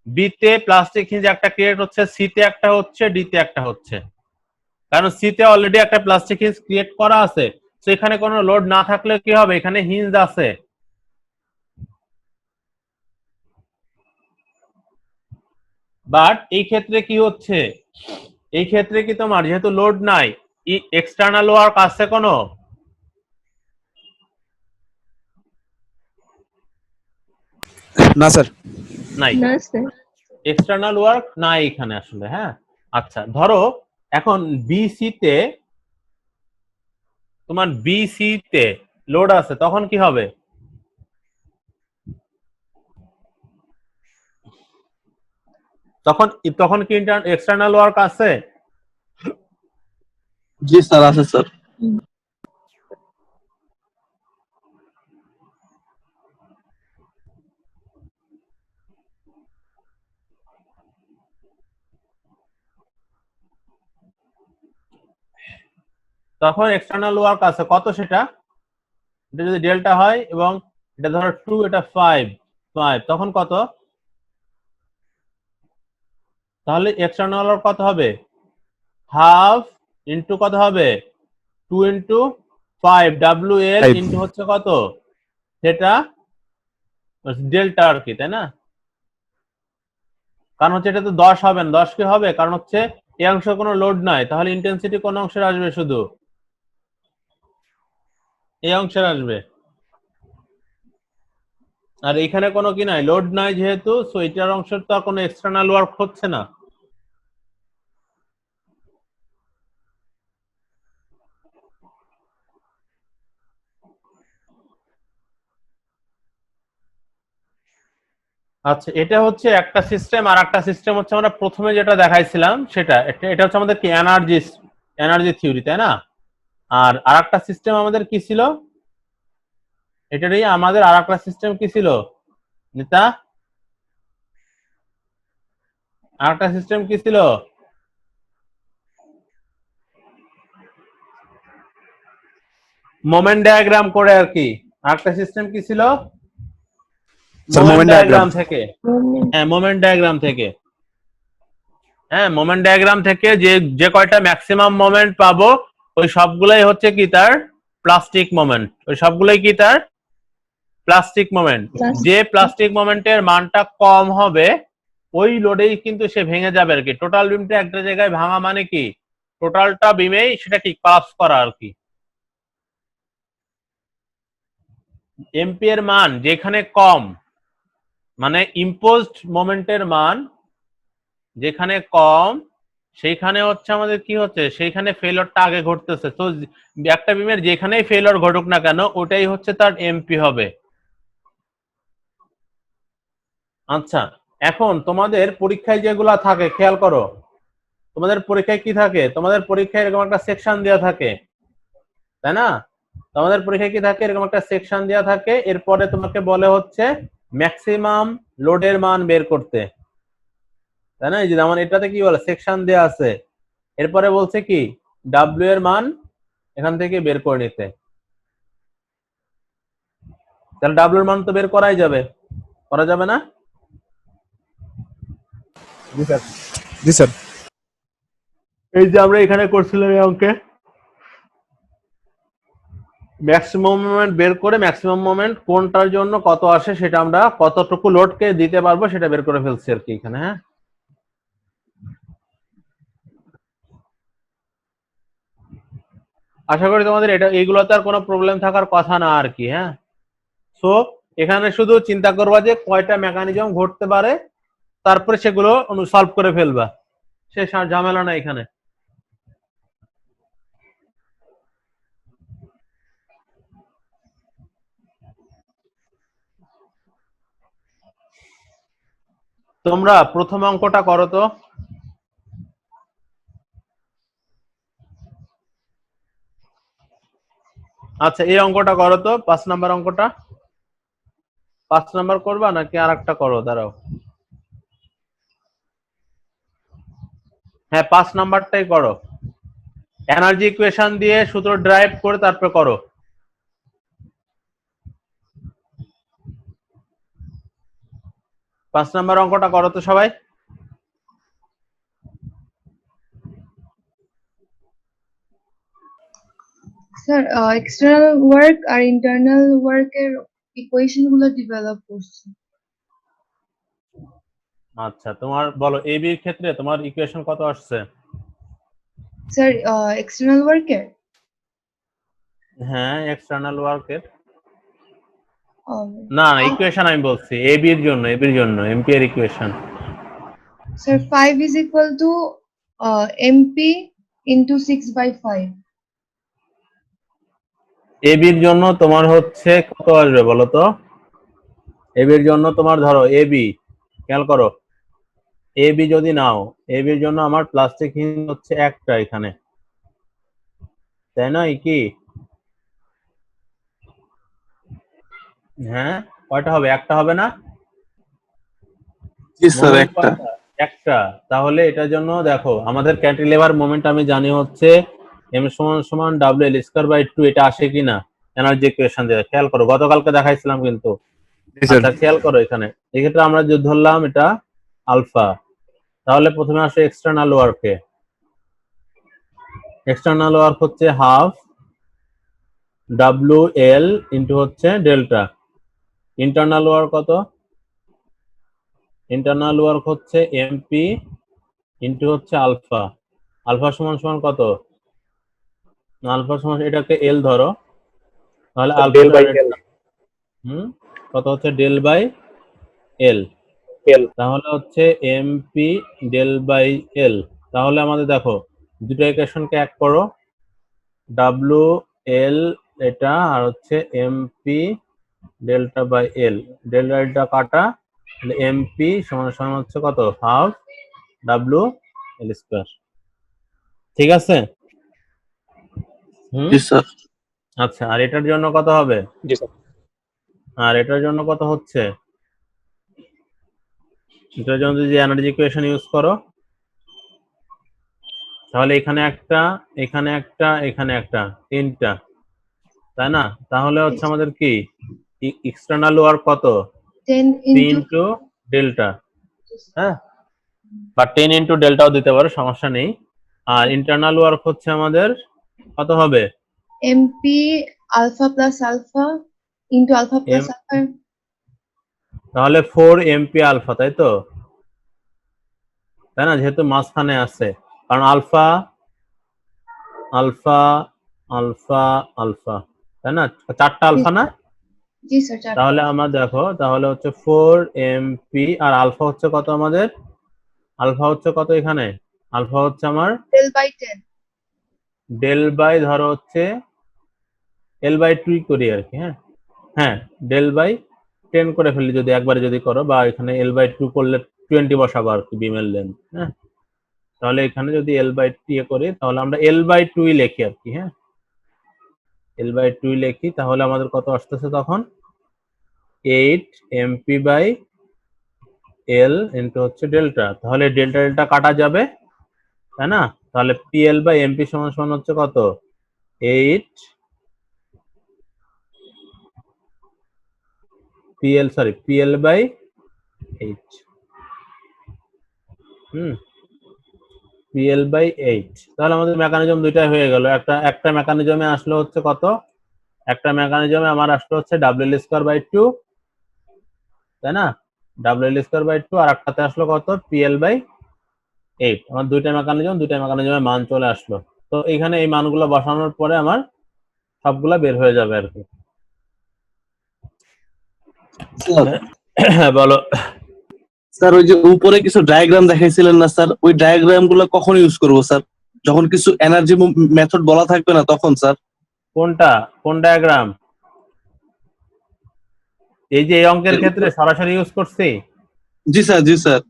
Speaker 1: বি তে প্লাস্টিক হিঞ্জ একটা ক্রিয়েট হচ্ছে, সি তে একটা হচ্ছে, ডি তে একটা হচ্ছে, কারণ সি তে অলরেডি একটা প্লাস্টিক হিঞ্জ ক্রিয়েট করা আছে। তো এখানে কোনো লোড না থাকলে কি হবে? এখানে হিঞ্জ আছে। বাট এই ক্ষেত্রে কি হচ্ছে? এই ক্ষেত্রে কি তোমার যেহেতু লোড নাই, এক্সটার্নাল ওয়ার্ক আছে কোনো?
Speaker 7: না স্যার।
Speaker 1: নাই,
Speaker 5: না স্যার।
Speaker 1: এক্সটার্নাল ওয়ার্ক নাই এখানে আসলে। হ্যাঁ, আচ্ছা, ধরো এখন বিসি তে, তোমার বিসি তে লোড আছে, তখন কি হবে? তখন তখন কি এক্সটার্নাল ওয়ার্ক আছে?
Speaker 6: জি স্যার, আছে স্যার।
Speaker 1: তখন এক্সটার্নাল ওয়ার্ক আছে কত? সেটা, এটা যদি ডেল্টা হয় এবং এটা ধরো 2, এটা 5, তখন কত? তাহলে এক্সটার্নাল ওয়ার্ক কত হবে? হাফ ইন্টু কত হবে? 2 ইন্টু 5 WL
Speaker 7: 5।
Speaker 1: ইন্টু হচ্ছে কত? সেটা ডেল্টা আর কি, তাই না? কারণ হচ্ছে এটা তো 10 হবে না, 10 কি হবে? কারণ হচ্ছে এই অংশে কোনো লোড নাই, তাহলে ইন্টেন্সিটি কোন অংশের আসবে? শুধু এই অংশের আসবে। আর এখানে কোনো কি নাই, লোড নাই যেহেতু, সো এটার অংশের তো আর কোনো এক্সটার্নাল ওয়ার্ক হচ্ছে না। আচ্ছা, এটা হচ্ছে একটা সিস্টেম। আর একটা সিস্টেম হচ্ছে আমরা প্রথমে যেটা দেখাইছিলাম সেটা, এটা হচ্ছে আমাদের কি এনার্জি থিওরি, তাই না? আর আরেকটা সিস্টেম আমাদের কি ছিল? এটারই আমাদের আরেকটা সিস্টেম কি ছিল নিতা? আরেকটা সিস্টেম কি ছিল? মোমেন্ট ডায়াগ্রাম করে আর কি। আরেকটা সিস্টেম কি ছিল?
Speaker 7: Sir moment diagram.
Speaker 1: থেকে। হ্যাঁ, মোমেন্ট ডায়াগ্রাম থেকে। হ্যাঁ, মোমেন্ট ডায়াগ্রাম থেকে যে যে কয়টা ম্যাক্সিমাম মোমেন্ট পাবো ওই সবগুলাই হচ্ছে কি তার প্লাস্টিক মোমেন্ট, ওই সবগুলাই কি তার প্লাস্টিক মোমেন্ট। যে প্লাস্টিক মোমেন্টের মানটা কম হবে ওই লোডেই কিন্তু সে ভেঙে যাবে আর কি। টোটাল বিমটা একটা জায়গায় ভাঙা মানে কি টোটালটা বিমেই সেটা কি কলাপস করা আর কি। এমপি এর মান যেখানে কম, মানে ইম্পোজড মোমেন্টের মান যেখানে কম, সেইখানে হচ্ছে আমাদের কি হচ্ছে, সেইখানে ফেলিওরটা আগে ঘটতেছে। তো একটা বিমের যেখানেই ফেলিওর ঘটুক না কেন ওটাই হচ্ছে তার এমপি হবে। আচ্ছা, এখন তোমাদের পরীক্ষায় যেগুলা থাকে খেয়াল করো, তোমাদের পরীক্ষায় কি থাকে? তোমাদের পরীক্ষায় এরকম একটা সেকশন দেওয়া থাকে, তাই না? তোমাদের পরীক্ষায় কি থাকে? এরকম একটা সেকশন দেওয়া থাকে, এরপরে তোমাকে বলে হচ্ছে ম্যাক্সিমাম লোডের মান বের করতে, তাই না? এই যে যেমন এটাতে কি বলে সেকশন দেওয়া আছে, এরপরে বলছে কি ডাব্লিউ এর মান এখান থেকে বের করে নিতে। তাহলে ডাব্লিউ এর মান তো বের করাই যাবে, করা যাবে না?
Speaker 7: জি স্যার জি স্যার
Speaker 1: এই যে আমরা এখানে করছিলাম এই অঙ্কে ম্যাক্সিমাম মোমেন্ট বের করে ম্যাক্সিমাম মোমেন্ট কোনটার জন্য কত আসে সেটা আমরা কতটুকু লোডকে দিতে পারবো সেটা বের করে ফেলছি আর কি এখানে। হ্যাঁ, আশা করি তোমাদের এটা এইগুলোতে আর কোনো প্রবলেম থাকার কথা না আর কি। হ্যাঁ, সো এখানে শুধু চিন্তা করবা যে কয়টা মেকানিজম ঘটতে পারে, তারপরে সেগুলো সলভ করে ফেলবা, সে ঝামেলা না এখানে। তোমরা প্রথম অঙ্কটা করো তো। আচ্ছা, এই অঙ্কটা করো তো, 5 নাম্বার অঙ্কটা। 5 নাম্বার করবা নাকি আর একটা করো? দাঁড়াও, হ্যাঁ 5 নাম্বারটাই করো। এনার্জি ইকুয়েশন দিয়ে সূত্র ড্রাইভ করে তারপরে করো। পাঁচ নাম্বার অঙ্কটা করো তো সবাই।
Speaker 2: স্যার এক্সটার্নাল ওয়ার্ক আর ইন্টারনাল ওয়ার্কের ইকুয়েশন গুলো ডেভেলপ করছি।
Speaker 1: আচ্ছা, তোমার বলো এবি এর ক্ষেত্রে তোমার ইকুয়েশন কত আসছে?
Speaker 2: স্যার এক্সটার্নাল ওয়ার্কের
Speaker 1: হ্যাঁ, এক্সটার্নাল ওয়ার্কের না না, ইকুয়েশন আমি বলছি এবি এর জন্য, এবির জন্য এমপি এর equation.
Speaker 2: Sir 5 is equal to mp into 6/5।
Speaker 1: এবির জন্য তোমার হচ্ছে কত আসবে বলো তো? এবির জন্য তোমার ধরো এবি, খেয়াল করো, এবি যদি নাও, এবির জন্য আমার প্লাস্টিক হিঞ্জ হচ্ছে একটা এখানে, তাই নয় কি? হ্যাঁ, কয়টা হবে? একটা হবে না?
Speaker 6: জি স্যার
Speaker 1: মোমেন্ট
Speaker 6: একটা।
Speaker 1: কয়টা? একটা। তাহলে এটার জন্য দেখো আমাদের ক্যান্টিলিভার মোমেন্ট আমি জানি হচ্ছে m সমান সমান w_l²/2, এটা আসে কিনা এনার্জি ইকুয়েশন দিয়ে খেয়াল করো, গতকালকে দেখাইছিলাম কিন্তু।
Speaker 7: জি স্যার
Speaker 1: আচ্ছা, খেয়াল করো এখানে এক্ষেত্রে আমরা যদি ধরলাম এটা আলফা, তাহলে প্রথমে আসে এক্সটার্নাল ওয়ার্কে। এক্সটার্নাল ওয়ার্ক হচ্ছে হাফ WL ইন্টু হচ্ছে ডেল্টা। ইন্টারনাল ওয়ার্ক কত? ইন্টারনাল ওয়ার্ক হচ্ছে এমপি ইন্টু হচ্ছে আলফা। আলফা সমান সমান কত? আলফা সমান এটাকে এল ধরো, তাহলে
Speaker 4: ডেল
Speaker 1: আলফাটা
Speaker 4: বাই এল।
Speaker 1: কত হচ্ছে? ডেল বাই এল।
Speaker 4: এল
Speaker 1: তাহলে হচ্ছে এমপি ডেল বাই এল। তাহলে আমাদের দেখো দুটো ইকুয়েশনকে এক করো, ডাব্লিউ এল এটা আর হচ্ছে MP delta by L, delta কাটা, তাহলে এমপি সমান সমান হচ্ছে কত? Half WL²। ঠিক আছে? হুম,
Speaker 6: জি স্যার।
Speaker 1: আচ্ছা, আর এটার জন্য কত হবে?
Speaker 4: জি স্যার।
Speaker 1: আর এটার জন্য কত হচ্ছে? এটার জন্য যদি এনার্জি ইকুয়েশন ইউজ করো, তাহলে এখানে একটা, এখানে একটা, এখানে একটা, তিনটা, তাই না? তাহলে হচ্ছে আমাদের কি এক্সটার্নাল ওয়ার্ক কত?
Speaker 2: 10
Speaker 1: P
Speaker 2: into
Speaker 1: ইন্টু ডেল্টা। হ্যাঁ, বা 10 ইন্টু ডেল্টাও দিতে পারো, সমস্যা নেই। আর ইন্টারনাল ওয়ার্ক হচ্ছে আমাদের কত হবে?
Speaker 2: mp alpha plus alpha into alpha plus
Speaker 1: M,
Speaker 2: alpha।
Speaker 1: তাহলে 4 এমপি আলফা, তাই তো? তাই না, যেহেতু মাঝখানে আছে, কারণ আলফা আলফা আলফা আলফা, তাই না? চারটা আলফা না?
Speaker 2: জি স্যার 4।
Speaker 1: তাহলে আমরা দেখো, তাহলে হচ্ছে 4 এমপি আর আলফা হচ্ছে কত আমাদের? আলফা হচ্ছে কত এখানে? আলফা হচ্ছে আমার
Speaker 2: del by 10।
Speaker 1: ডেল বাই ধরো হচ্ছে L/2 করি আর কি। হ্যাঁ হ্যাঁ, ডেল বাই 10 করে ফেলি যদি একবারে যদি করো, বা এখানে L/2 করলে 20 বসাবো আর কি বিমের লেন্থ। হ্যাঁ, তাহলে এখানে যদি L/2 করি তাহলে আমরা L/2 লিখি আর কি। হ্যাঁ, L/2 লিখি, তাহলে আমাদের কত আসতেছে তখন? 8 এমপি বাই এল ইন্টু হচ্ছে ডেল্টা। তাহলে ডেল্টা ডেল্টা কাটা যাবে, তাই না? তাহলে পিএল বাই এমপি সমান সমান হচ্ছে কত? 8 পিএল বাই 8। PL/8, তাহলে আমাদের মেকানিজম দুইটাই হয়ে গেল। একটা মেকানিজমে আসলো হচ্ছে কত, একটা মেকানিজমে আমার আসলো হচ্ছে WL²/2, তাই না? WL²/2, আর একটাতে আসলো কত, PL/8। আমার দুইটা মেকানিজমের মান চলে আসলো। তো এখানে এই মানগুলো বসানোর পরে আমার সবগুলা বের হয়ে যাবে আর কি। বলো।
Speaker 6: স্যার ওই যে উপরে কিছু ডায়াগ্রাম দেখাইছিলেন না স্যার, ওই ডায়াগ্রাম গুলো কখন ইউজ করবো স্যার? যখন কিছু এনার্জি মেথড বলা থাকবে না তখন স্যার?
Speaker 1: কোনটা, কোন ডায়াগ্রাম? এই যে এই অঙ্কের ক্ষেত্রে সরাসরি ইউজ করছি,
Speaker 6: জি স্যার, জি স্যার।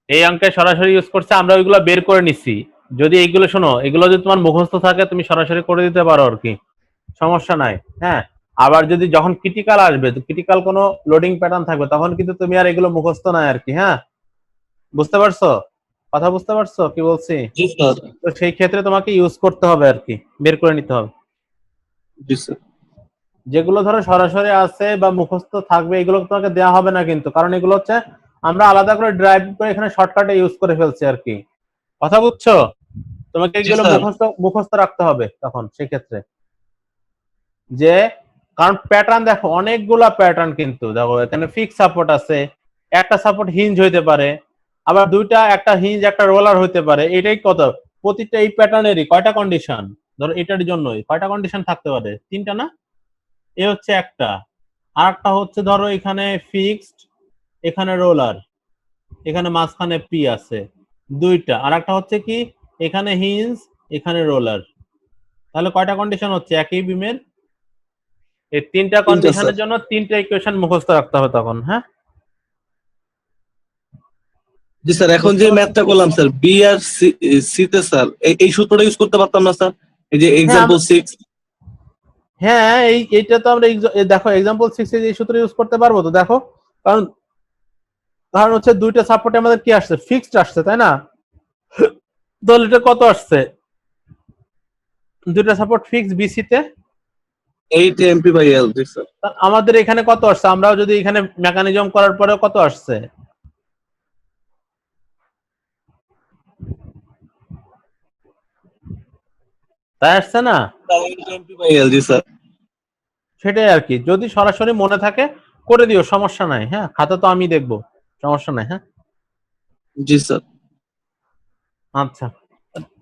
Speaker 1: এই অঙ্কে সরাসরি ইউজ করছে, আমরা ওইগুলো বের করে নিচ্ছি। যদি এইগুলো শোনো, এগুলো যদি তোমার মুখস্থ থাকে তুমি সরাসরি করে দিতে পারো আর কি, সমস্যা নাই। হ্যাঁ, আবার যদি যখন ক্রিটিক্যাল আসবে, ক্রিটিক্যাল কোনো লোডিং প্যাটার্ন থাকবে, তখন কিন্তু তুমি আর এগুলো মুখস্থ নাই আর কি। হ্যাঁ, বুঝতে পারছো? কথা বুঝতে পারছো কি বলছি?
Speaker 6: জি স্যার,
Speaker 1: তো সেই ক্ষেত্রে তোমাকে ইউজ করতে হবে আর কি, বের করে নিতে হবে।
Speaker 6: জি স্যার।
Speaker 1: যেগুলো ধরো সরাসরি আছে বা মুখস্থ থাকবে, এগুলো তোমাকে দেওয়া হবে না কিন্তু, কারণ এগুলো হচ্ছে আমরা আলাদা করে ড্রাইভ করে এখানে শর্টকাটে ইউজ করে ফেলছি আর কি। কথা বুঝছো? তোমাকে
Speaker 6: জি
Speaker 1: এগুলো
Speaker 6: স্যার।
Speaker 1: মুখস্থ রাখতে হবে তখন সেই ক্ষেত্রে, যে কারণ প্যাটার্ন দেখো, অনেকগুলা প্যাটার্ন কিন্তু দেখো, এখানে ফিক্স সাপোর্ট আছে, একটা সাপোর্ট হিঞ্জ হইতে পারে, আবার দুইটা, একটা হিঞ্জ একটা রোলার হইতে পারে। এটাই কত, প্রতিটা এই প্যাটার্নেরই কয়টা কন্ডিশন, ধরো এটার জন্যই কয়টা কন্ডিশন থাকতে পারে, তিনটা না? এ হচ্ছে একটা, আর একটা হচ্ছে ধরো এখানে ফিক্সড, এখানে রোলার, এখানে মাঝখানে পি আছে, দুইটা। আর একটা হচ্ছে কি, এখানে হিঞ্জ, এখানে রোলার। তাহলে কয়টা কন্ডিশন হচ্ছে একই বিমের? এই তিনটা কন্ডিশনের জন্য তিনটা ইকুয়েশন মুখস্থ রাখতে হবে তখন। হ্যাঁ,
Speaker 6: জি স্যার, এখন যে ম্যাথটা করলাম স্যার, বি আর সি তে স্যার এই সূত্রটা ইউজ করতে পারতাম না স্যার? এই যে এক্সাম্পল 6।
Speaker 1: হ্যাঁ, এইটা তো আমরা দেখো এক্সাম্পল 6 এ এই সূত্র ইউজ করতে পারবো তো, দেখো, কারণ কারণ হচ্ছে দুইটা সাপোর্টে আমাদের কি আসছে, ফিক্সড আসছে, তাই না? তাহলে এটা কত আসছে, দুইটা সাপোর্ট ফিক্স বিসি তে,
Speaker 6: 8 MP/L। জি স্যার।
Speaker 1: আমাদের এখানে কত আসছে, আমরাও যদি এখানে মেকানিজম করার পরে কত আসছে, তাই আসছে না?
Speaker 6: 8 MP/L। জি স্যার।
Speaker 1: সেটাই আর কি, যদি সরাসরি মনে থাকে করে দিও, সমস্যা নাই। হ্যাঁ, খাতা তো আমি দেখবো, সমস্যা নাই। হ্যাঁ,
Speaker 6: জি স্যার।
Speaker 1: আচ্ছা।